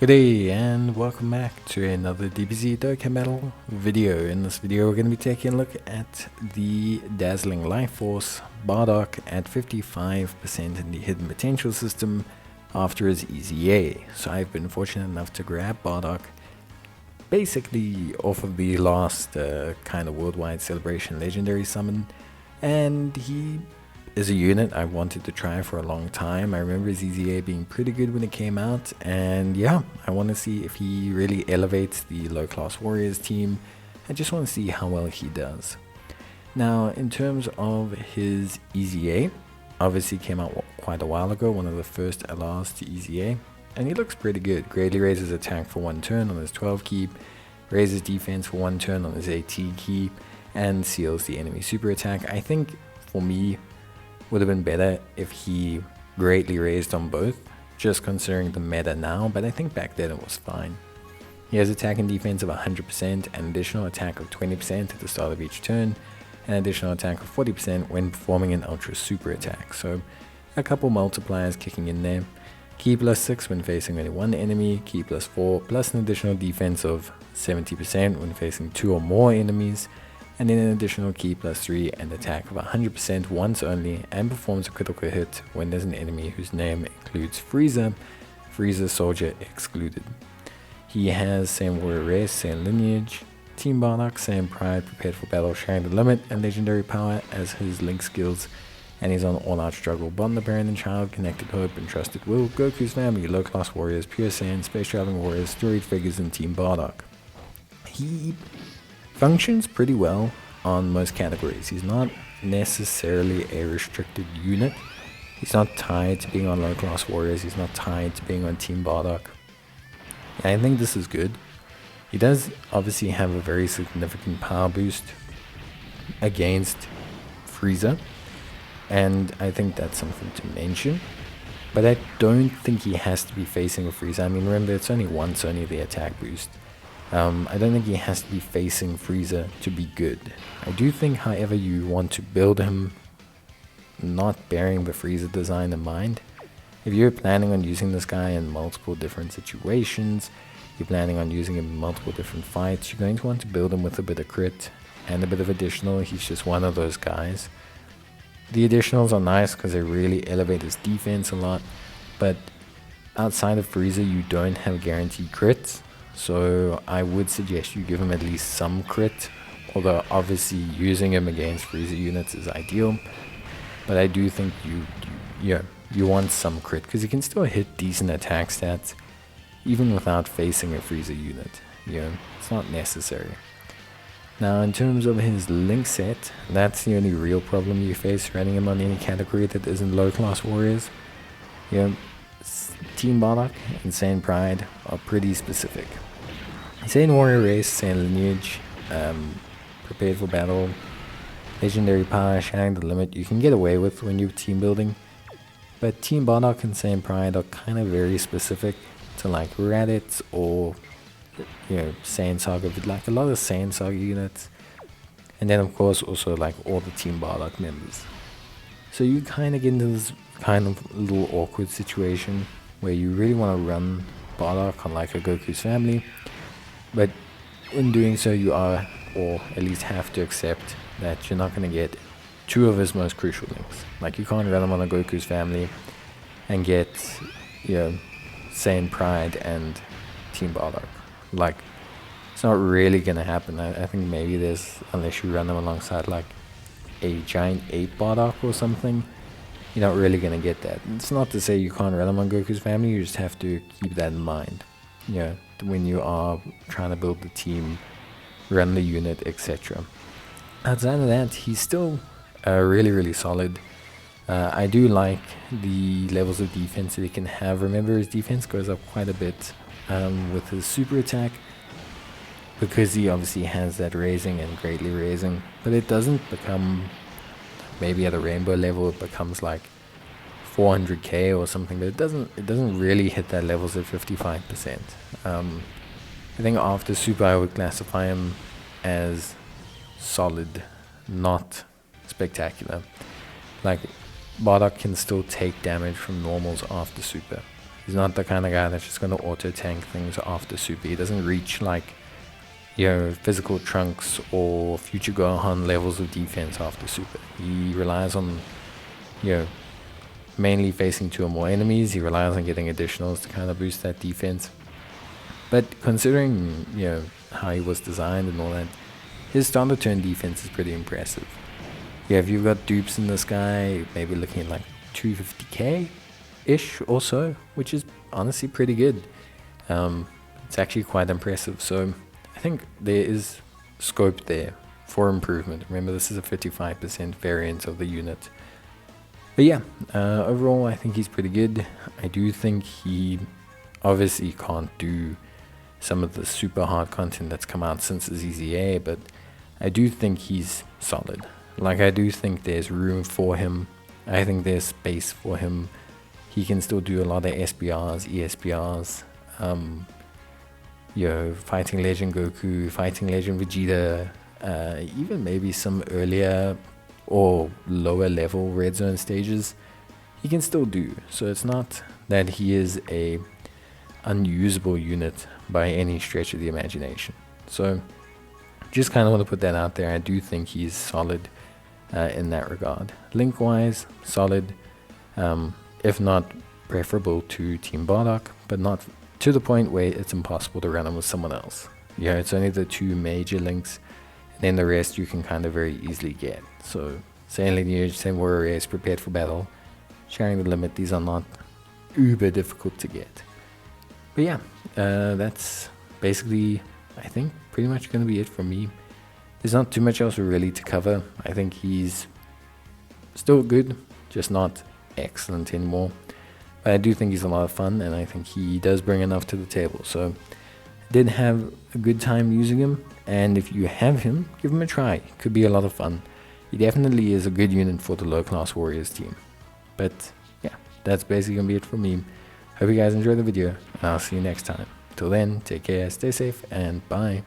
Good day and welcome back to another DBZ Dokkan Battle video. In this video we're going to be taking a look at the Dazzling Life Force Bardock at 55% in the Hidden Potential system after his EZA. So I've been fortunate enough to grab Bardock basically off of the last kind of worldwide celebration legendary summon, and he is a unit I wanted to try for a long time. I remember his EZA being pretty good when it came out, and yeah, I want to see if he really elevates the low class warriors team. I just want to see how well he does. Now in terms of his EZA, obviously came out quite a while ago, one of the first LRs to EZA, and he looks pretty good. Greatly raises attack for 1 turn on his 12 key, raises defense for 1 turn on his 18 key, and seals the enemy super attack. I think for me would have been better if he greatly raised on both, just considering the meta now, but I think back then it was fine. He has attack and defense of 100%, an additional attack of 20% at the start of each turn, and additional attack of 40% when performing an ultra super attack, so a couple multipliers kicking in there. Key plus 6 when facing only one enemy, key plus 4, plus an additional defense of 70% when facing 2 or more enemies, and then an additional key plus 3 and attack of 100% once only, and performs a critical hit when there's an enemy whose name includes Frieza soldier excluded. He has same warrior race, same lineage, Team Bardock, same pride, prepared for battle, sharing the limit, and legendary power as his link skills, and he's on all out struggle, bond the parent and child, connected hope and trusted will, Goku's family, low class warriors, pure saiyan, space traveling warriors, storied figures, and Team Bardock. He functions pretty well on most categories. He's not necessarily a restricted unit. He's not tied to being on low class warriors. He's not tied to being on Team Bardock. And I think this is good. He does obviously have a very significant power boost against Frieza, and I think that's something to mention. But I don't think he has to be facing a Frieza. I mean, remember, it's only once, only the attack boost. I don't think he has to be facing Frieza to be good. I do think, however, you want to build him not bearing the Frieza design in mind. If you're planning on using this guy in multiple different situations, you're planning on using him in multiple different fights, you're going to want to build him with a bit of crit and a bit of additional. He's just one of those guys. The additionals are nice because they really elevate his defense a lot, but outside of Frieza you don't have guaranteed crits. So I would suggest you give him at least some crit, although obviously using him against Frieza units is ideal. But I do think you want some crit, because you can still hit decent attack stats even without facing a Frieza unit. It's not necessary. Now in terms of his link set, that's the only real problem you face running him on any category that isn't low class warriors. Team Bardock and Saiyan Pride are pretty specific. Saiyan Warrior Race, Saiyan Lineage, prepared for battle, legendary power, sharing the limit, you can get away with when you're team building. But Team Bardock and Saiyan Pride are kind of very specific to like Raditz or Saiyan Saga, but like a lot of Saiyan Saga units. And then of course also like all the Team Bardock members. So you kind of get into this kind of little awkward situation where you really want to run Bardock on like a Goku's family, but in doing so you are, or at least have to accept that you're not going to get 2 of his most crucial links. Like you can't run him on a Goku's family and get Saiyan Pride and Team Bardock. Like it's not really going to happen. I think maybe there's, unless you run them alongside like a giant ape Bardock or something, you're not really going to get that. It's not to say you can't run them on Goku's family, you just have to keep that in mind. When you are trying to build the team, run the unit, etc. Outside of that, he's still really, really solid. I do like the levels of defense that he can have. Remember, his defense goes up quite a bit with his super attack, because he obviously has that raising and greatly raising, but it doesn't become, maybe at a rainbow level it becomes like 400k or something, but it doesn't really hit that levels at 55%. I think after super I would classify him as solid, not spectacular. Like Bardock can still take damage from normals after super, He's not the kind of guy that's just going to auto tank things after super. He doesn't reach like, you know, physical Trunks or future Gohan levels of defense after super. He relies on, you know, mainly facing 2 or more enemies. He relies on getting additionals to kind of boost that defense. But considering, you know, how he was designed and all that, his standard turn defense is pretty impressive. Yeah, if you've got dupes in this guy, maybe looking at like 250k ish or so, which is honestly pretty good. It's actually quite impressive. So I think there is scope there for improvement. Remember, this is a 55% variant of the unit. But yeah, overall I think he's pretty good. I do think he obviously can't do some of the super hard content that's come out since the ZZA, but I do think he's solid. Like, I do think there's room for him. I think there's space for him. He can still do a lot of SBRs, ESBRs, you know, fighting Legend Goku, fighting Legend Vegeta, even maybe some earlier or lower level red zone stages he can still do. So it's not that he is a unusable unit by any stretch of the imagination. So just kind of want to put that out there. I do think he's solid in that regard. Link wise, solid, if not preferable to Team Bardock, but not to the point where it's impossible to run him with someone else. Yeah, it's only the 2 major links, and then the rest you can kind of very easily get. So Saiyan Lineage, Saiyan Warrior is prepared for battle, sharing the limit, these are not uber difficult to get. But yeah, that's basically, I think, pretty much going to be it for me. There's not too much else really to cover. I think he's still good, just not excellent anymore. But I do think he's a lot of fun, and I think he does bring enough to the table. So I did have a good time using him, and if you have him, give him a try. Could be a lot of fun. He definitely is a good unit for the low-class Warriors team. But yeah, that's basically going to be it for me. Hope you guys enjoyed the video, and I'll see you next time. Till then, take care, stay safe, and bye.